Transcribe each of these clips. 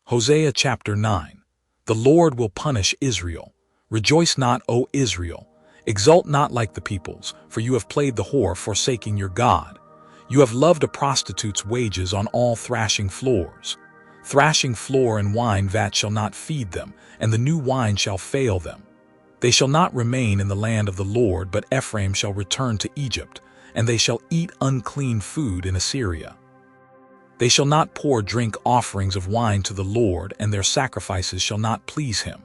Hosea chapter 9. The Lord will punish Israel. Rejoice not, O Israel. Exult not like the peoples, for you have played the whore, forsaking your God. You have loved a prostitute's wages on all thrashing floors. Thrashing floor and wine vat shall not feed them, and the new wine shall fail them. They shall not remain in the land of the Lord, but Ephraim shall return to Egypt, and they shall eat unclean food in Assyria. They shall not pour drink offerings of wine to the Lord, and their sacrifices shall not please him.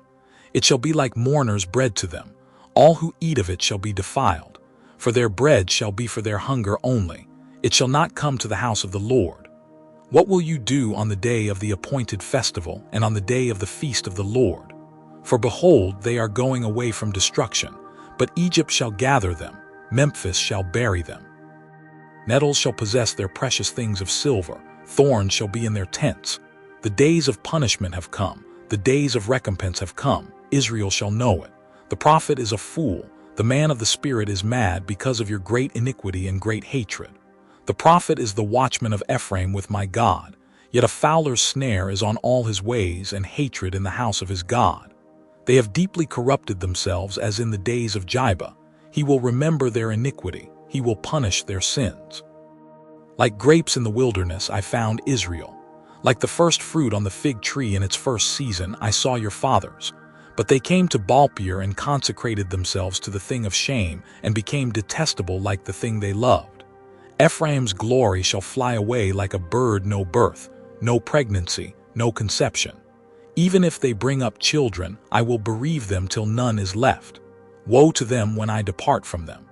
It shall be like mourners' bread to them. All who eat of it shall be defiled. For their bread shall be for their hunger only. It shall not come to the house of the Lord. What will you do on the day of the appointed festival, and on the day of the feast of the Lord? For behold, they are going away from destruction, but Egypt shall gather them, Memphis shall bury them. Nettles shall possess their precious things of silver, thorns shall be in their tents. The days of punishment have come, the days of recompense have come, Israel shall know it. The prophet is a fool, the man of the spirit is mad because of your great iniquity and great hatred. The prophet is the watchman of Ephraim with my God, yet a fowler's snare is on all his ways and hatred in the house of his God. They have deeply corrupted themselves as in the days of Jibah. He will remember their iniquity, he will punish their sins. Like grapes in the wilderness I found Israel. Like the first fruit on the fig tree in its first season I saw your fathers. But they came to Baalpeor and consecrated themselves to the thing of shame and became detestable like the thing they loved. Ephraim's glory shall fly away like a bird, no birth, no pregnancy, no conception. Even if they bring up children, I will bereave them till none is left. Woe to them when I depart from them.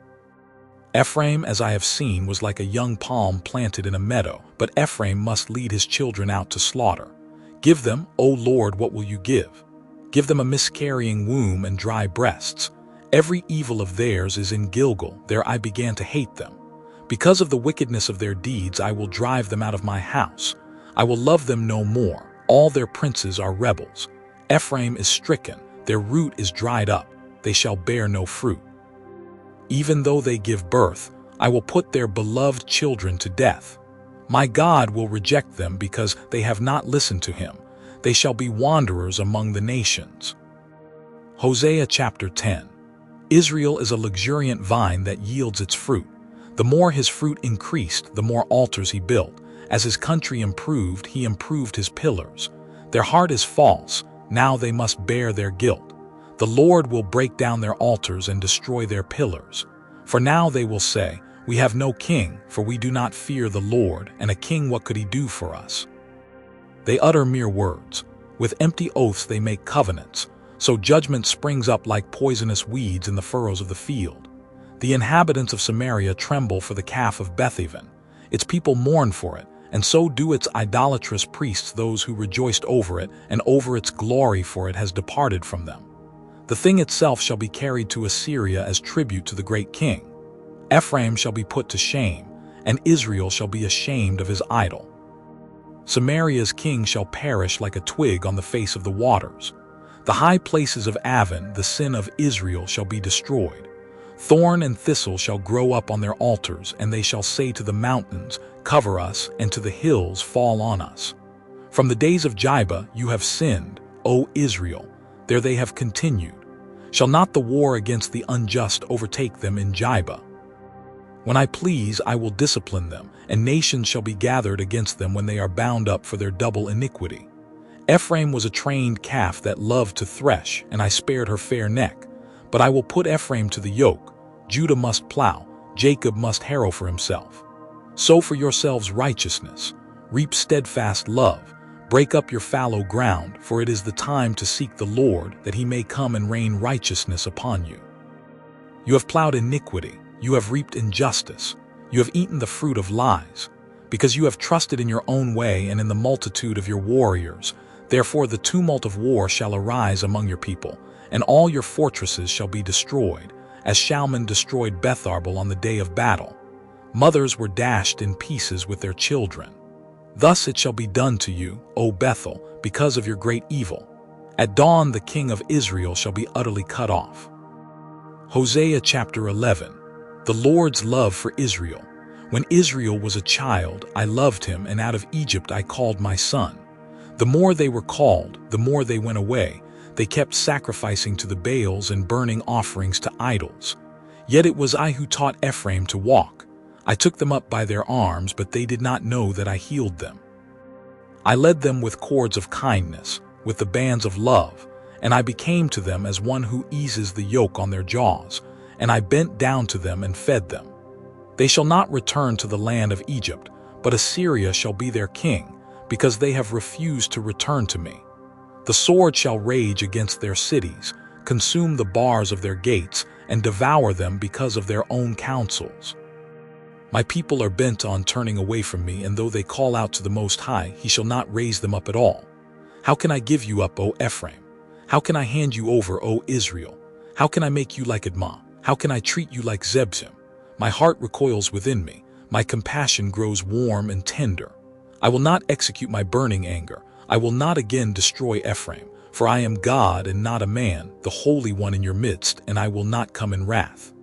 Ephraim, as I have seen, was like a young palm planted in a meadow, but Ephraim must lead his children out to slaughter. Give them, O Lord, what will you give? Give them a miscarrying womb and dry breasts. Every evil of theirs is in Gilgal, there I began to hate them. Because of the wickedness of their deeds I will drive them out of my house. I will love them no more, all their princes are rebels. Ephraim is stricken, their root is dried up, they shall bear no fruit. Even though they give birth, I will put their beloved children to death. My God will reject them because they have not listened to him. They shall be wanderers among the nations. Hosea chapter 10. Israel is a luxuriant vine that yields its fruit. The more his fruit increased, the more altars he built. As his country improved, he improved his pillars. Their heart is false, now they must bear their guilt. The Lord will break down their altars and destroy their pillars. For now they will say, we have no king, for we do not fear the Lord, and a king what could he do for us? They utter mere words. With empty oaths they make covenants. So judgment springs up like poisonous weeds in the furrows of the field. The inhabitants of Samaria tremble for the calf of Bethaven. Its people mourn for it, and so do its idolatrous priests. Those who rejoiced over it, and over its glory for it has departed from them. The thing itself shall be carried to Assyria as tribute to the great king. Ephraim shall be put to shame, and Israel shall be ashamed of his idol. Samaria's king shall perish like a twig on the face of the waters. The high places of Aven, the sin of Israel, shall be destroyed. Thorn and thistle shall grow up on their altars, and they shall say to the mountains, cover us, and to the hills, fall on us. From the days of Jibah you have sinned, O Israel, there they have continued. Shall not the war against the unjust overtake them in Jibah? When I please, I will discipline them, and nations shall be gathered against them when they are bound up for their double iniquity. Ephraim was a trained calf that loved to thresh, and I spared her fair neck. But I will put Ephraim to the yoke. Judah must plow, Jacob must harrow for himself. Sow for yourselves righteousness, reap steadfast love. Break up your fallow ground, for it is the time to seek the Lord, that he may come and rain righteousness upon you. You have plowed iniquity, you have reaped injustice, you have eaten the fruit of lies, because you have trusted in your own way and in the multitude of your warriors. Therefore the tumult of war shall arise among your people, and all your fortresses shall be destroyed, as Shalman destroyed Betharbel on the day of battle. Mothers were dashed in pieces with their children. Thus it shall be done to you, O Bethel, because of your great evil. At dawn the king of Israel shall be utterly cut off. Hosea chapter 11. The Lord's love for Israel. When Israel was a child, I loved him, and out of Egypt I called my son. The more they were called, the more they went away. They kept sacrificing to the Baals and burning offerings to idols. Yet it was I who taught Ephraim to walk. I took them up by their arms, but they did not know that I healed them. I led them with cords of kindness, with the bands of love, and I became to them as one who eases the yoke on their jaws, and I bent down to them and fed them. They shall not return to the land of Egypt, but Assyria shall be their king, because they have refused to return to me. The sword shall rage against their cities, consume the bars of their gates, and devour them because of their own counsels. My people are bent on turning away from me, and though they call out to the Most High, he shall not raise them up at all. How can I give you up, O Ephraim? How can I hand you over, O Israel? How can I make you like Admah? How can I treat you like Zebzim? My heart recoils within me. My compassion grows warm and tender. I will not execute my burning anger. I will not again destroy Ephraim, for I am God and not a man, the Holy One in your midst, and I will not come in wrath.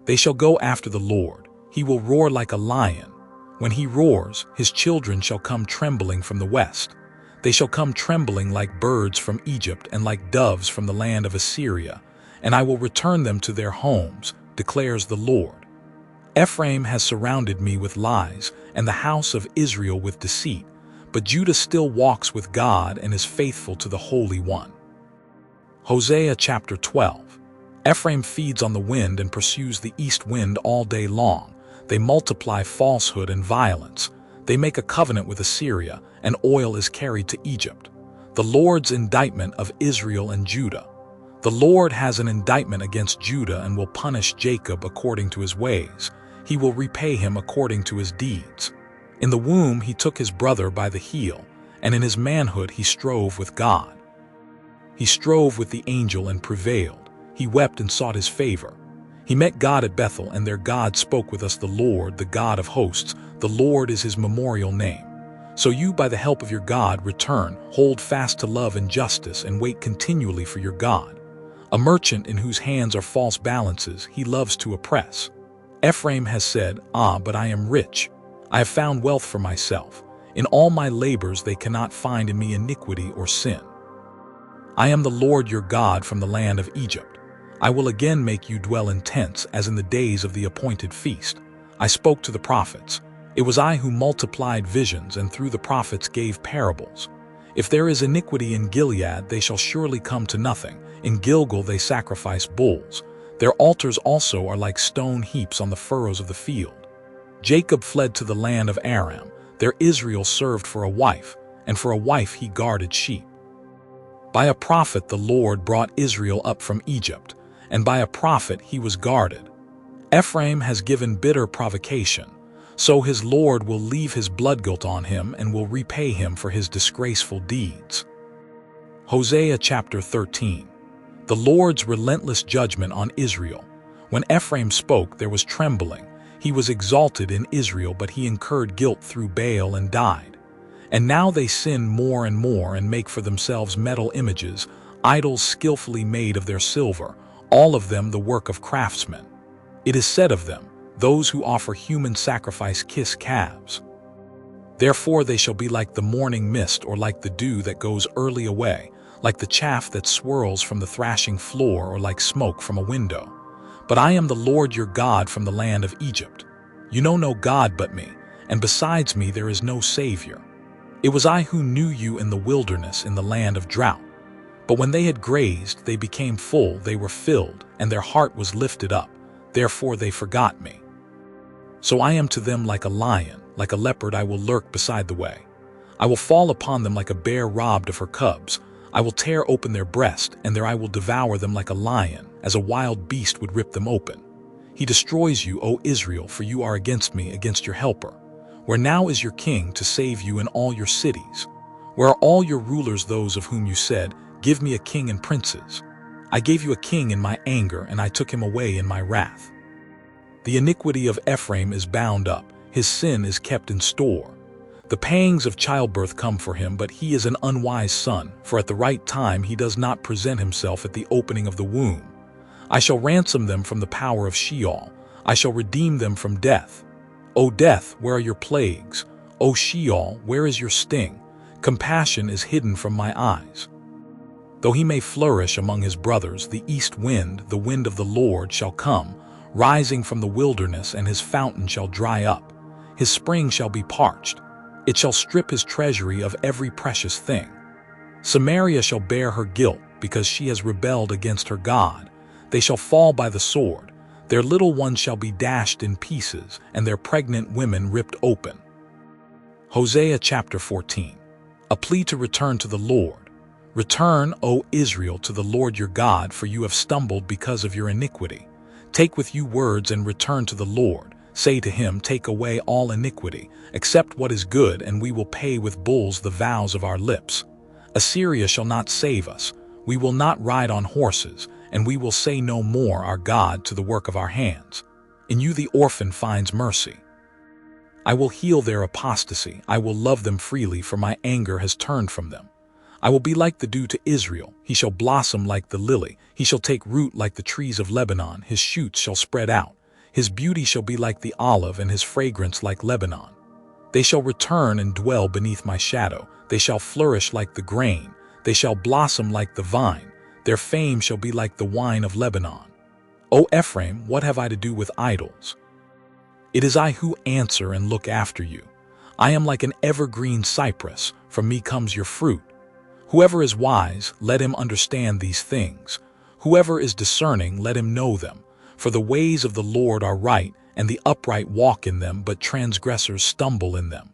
They shall go after the Lord. He will roar like a lion. When he roars, his children shall come trembling from the west. They shall come trembling like birds from Egypt and like doves from the land of Assyria, and I will return them to their homes, declares the Lord. Ephraim has surrounded me with lies, and the house of Israel with deceit, but Judah still walks with God and is faithful to the Holy One. Hosea chapter 12. Ephraim feeds on the wind and pursues the east wind all day long. They multiply falsehood and violence. They make a covenant with Assyria, and oil is carried to Egypt. The Lord's indictment of Israel and Judah. The Lord has an indictment against Judah and will punish Jacob according to his ways. He will repay him according to his deeds. In the womb he took his brother by the heel, and in his manhood he strove with God. He strove with the angel and prevailed. He wept and sought his favor. He met God at Bethel, and their God spoke with us. The Lord, the God of hosts, the Lord is his memorial name. So you, by the help of your God, return, hold fast to love and justice, and wait continually for your God. A merchant in whose hands are false balances, he loves to oppress. Ephraim has said, but I am rich. I have found wealth for myself. In all my labors they cannot find in me iniquity or sin. I am the Lord your God from the land of Egypt. I will again make you dwell in tents as in the days of the appointed feast. I spoke to the prophets. It was I who multiplied visions and through the prophets gave parables. If there is iniquity in Gilead, they shall surely come to nothing. In Gilgal they sacrifice bulls. Their altars also are like stone heaps on the furrows of the field. Jacob fled to the land of Aram. There Israel served for a wife, and for a wife he guarded sheep. By a prophet the Lord brought Israel up from Egypt, and by a prophet he was guarded. Ephraim has given bitter provocation, so his Lord will leave his blood guilt on him and will repay him for his disgraceful deeds. Hosea chapter 13. The Lord's relentless judgment on Israel. When Ephraim spoke, there was trembling. He was exalted in Israel, but he incurred guilt through Baal and died. And now they sin more and more and make for themselves metal images, idols skillfully made of their silver, all of them the work of craftsmen. It is said of them, those who offer human sacrifice kiss calves. Therefore they shall be like the morning mist, or like the dew that goes early away, like the chaff that swirls from the thrashing floor, or like smoke from a window. But I am the Lord your God from the land of Egypt. You know no God but me, and besides me there is no Savior. It was I who knew you in the wilderness, in the land of drought. But when they had grazed, they became full, they were filled, and their heart was lifted up. Therefore they forgot me. So I am to them like a lion, like a leopard I will lurk beside the way. I will fall upon them like a bear robbed of her cubs. I will tear open their breast, and there I will devour them like a lion, as a wild beast would rip them open. He destroys you, O Israel, for you are against me, against your helper. Where now is your king to save you in all your cities? Where are all your rulers, those of whom you said, give me a king and princes? I gave you a king in my anger, and I took him away in my wrath. The iniquity of Ephraim is bound up, his sin is kept in store. The pangs of childbirth come for him, but he is an unwise son, for at the right time he does not present himself at the opening of the womb. I shall ransom them from the power of Sheol. I shall redeem them from death. O death, where are your plagues? O Sheol, where is your sting? Compassion is hidden from my eyes. Though he may flourish among his brothers, the east wind, the wind of the Lord, shall come, rising from the wilderness, and his fountain shall dry up. His spring shall be parched. It shall strip his treasury of every precious thing. Samaria shall bear her guilt, because she has rebelled against her God. They shall fall by the sword. Their little ones shall be dashed in pieces, and their pregnant women ripped open. Hosea chapter 14. A plea to return to the Lord. Return, O Israel, to the Lord your God, for you have stumbled because of your iniquity. Take with you words and return to the Lord. Say to him, take away all iniquity, accept what is good, and we will pay with bulls the vows of our lips. Assyria shall not save us. We will not ride on horses, and we will say no more, our God, to the work of our hands. In you the orphan finds mercy. I will heal their apostasy. I will love them freely, for my anger has turned from them. I will be like the dew to Israel. He shall blossom like the lily. He shall take root like the trees of Lebanon. His shoots shall spread out. His beauty shall be like the olive, and his fragrance like Lebanon. They shall return and dwell beneath my shadow. They shall flourish like the grain. They shall blossom like the vine. Their fame shall be like the wine of Lebanon. O Ephraim, what have I to do with idols? It is I who answer and look after you. I am like an evergreen cypress. From me comes your fruit. Whoever is wise, let him understand these things. Whoever is discerning, let him know them. For the ways of the Lord are right, and the upright walk in them, but transgressors stumble in them.